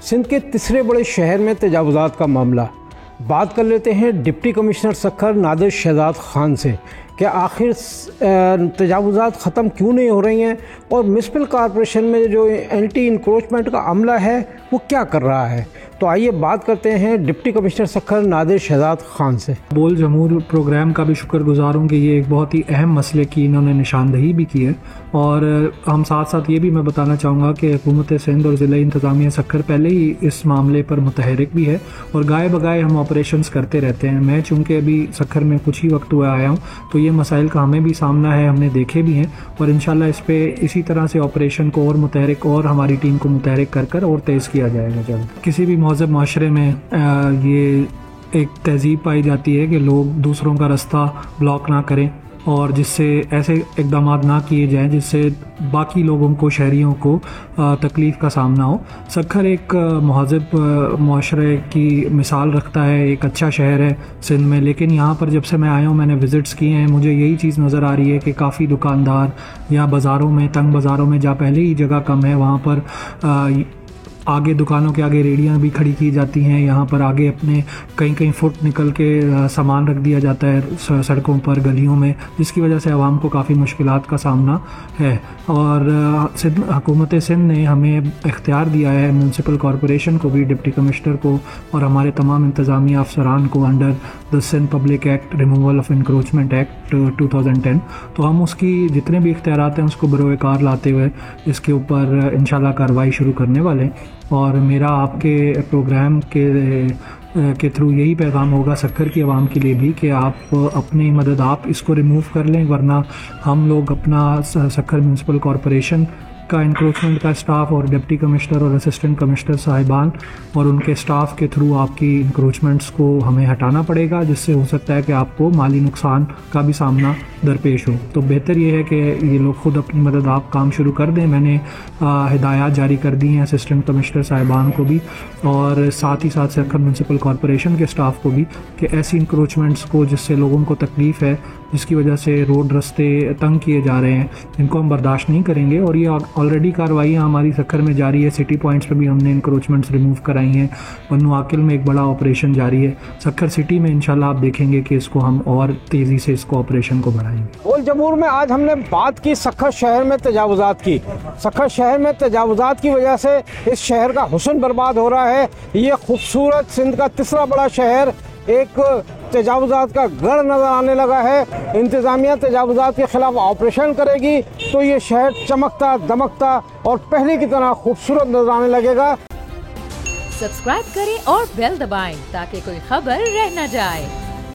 सिंध के तीसरे बड़े शहर में तजावुज़ात का मामला। बात कर लेते हैं डिप्टी कमिश्नर सक्खर नादिर शहजाद खान से कि आखिर तजावुज़ात ख़त्म क्यों नहीं हो रही हैं और म्युनिसिपल कॉरपोरेशन में जो एंटी इंक्रोचमेंट का अमला है वो क्या कर रहा है। तो आइए बात करते हैं डिप्टी कमिश्नर सक्खर नादिर शहजाद खान से। बोल जमूर प्रोग्राम का भी शुक्रगुजार हूँ कि ये एक बहुत ही अहम मसले की इन्होंने निशानदही भी की है और हम साथ साथ ये भी मैं बताना चाहूँगा कि हुकूमत सिंध और ज़िला इंतज़ामिया सक्खर पहले ही इस मामले पर मुतहरिक भी है और गाए बगाए हम ऑपरेशंस करते रहते हैं। मैं चूँकि अभी सक्खर में कुछ ही वक्त हुआ आया हूँ तो ये मसाइल का हमें भी सामना है, हमने देखे भी हैं और इंशाल्लाह इस पर इसी तरह से ऑपरेशन को और मुतहरिक और हमारी टीम को मुतहरिक कर और तेज़ किया जाएगा जल्द। किसी भी महज़ब माशरे में ये एक तहज़ीब पाई जाती है कि लोग दूसरों का रास्ता ब्लॉक ना करें और जिससे ऐसे इक़दाम ना किए जाएं जिससे बाकी लोगों को, शहरियों को तकलीफ़ का सामना हो। सक्खर एक महज़ब माशरे की मिसाल रखता है, एक अच्छा शहर है सिंध में, लेकिन यहाँ पर जब से मैं आया हूँ मैंने विज़िट्स किए हैं, मुझे यही चीज़ नज़र आ रही है कि काफ़ी दुकानदार या बाज़ारों में, तंग बाज़ारों में जहाँ पहले ही जगह कम है वहाँ पर आगे दुकानों के आगे रेडियाँ भी खड़ी की जाती हैं। यहाँ पर आगे अपने कहीं कहीं निकल के सामान रख दिया जाता है सड़कों पर, गलियों में, जिसकी वजह से आवाम को काफ़ी मुश्किलात का सामना है। और हुकूमत सिंध ने हमें इख्तियार दिया है, म्यूनसिपल कॉरपोरेशन को भी, डिप्टी कमिश्नर को और हमारे तमाम इंतज़ामी अफसरान को under the Sindh public act, removal of encroachment act 2010। तो हम उसकी जितने भी इख्तियारात हैं उसको बरोएकार लाते हुए इसके ऊपर इंशाल्लाह कार्रवाई शुरू करने वाले हैं। और मेरा आपके प्रोग्राम के थ्रू यही पैगाम होगा सक्खर की आवाम के लिए भी कि आप अपनी मदद आप इसको रिमूव कर लें, वरना हम लोग अपना सक्खर म्यूनसिपल कॉरपोरेशन का इंक्रोचमेंट का स्टाफ और डिप्टी कमिश्नर और असिस्टेंट कमिश्नर साहिबान और उनके स्टाफ के थ्रू आपकी इंक्रोचमेंट्स को हमें हटाना पड़ेगा, जिससे हो सकता है कि आपको माली नुकसान का भी सामना दरपेश हो। तो बेहतर ये है कि ये लोग ख़ुद अपनी मदद आप काम शुरू कर दें। मैंने हिदायत जारी कर दी हैं असिस्टेंट कमिश्नर साहिबान को भी और साथ ही साथ सक्खर म्यूनसिपल कॉरपोरेशन के स्टाफ को भी कि ऐसी इंक्रोचमेंट्स को जिससे लोगों को तकलीफ़ है, जिसकी वजह से रोड रास्ते तंग किए जा रहे हैं, इनको हम बर्दाश्त नहीं करेंगे। और ये ऑलरेडी कार्रवाइयाँ हमारी सक्खर में जारी है, सिटी पॉइंट्स पे भी हमने इंक्रोचमेंट्स रिमूव कराई हैं। बन्नू आकिल में एक बड़ा ऑपरेशन जारी है। सक्खर सिटी में इंशाल्लाह आप देखेंगे कि इसको हम और तेज़ी से इसको ऑपरेशन को बढ़ाएंगे। बोल जमूर में आज हमने बात की सक्खर शहर में तजावुज़ात की। सक्खर शहर में तजावुज़ात की वजह से इस शहर का हुस्न बर्बाद हो रहा है। ये खूबसूरत सिंध का तीसरा बड़ा शहर एक तजावुज़ात का गढ़ नज़र आने लगा है। इंतज़ामिया तजावुज़ात के ख़िलाफ़ ऑपरेशन करेगी तो ये शहर चमकता दमकता और पहले की तरह खूबसूरत नज़र आने लगेगा। सब्सक्राइब करें और बेल दबाएं ताकि कोई खबर रह न जाए।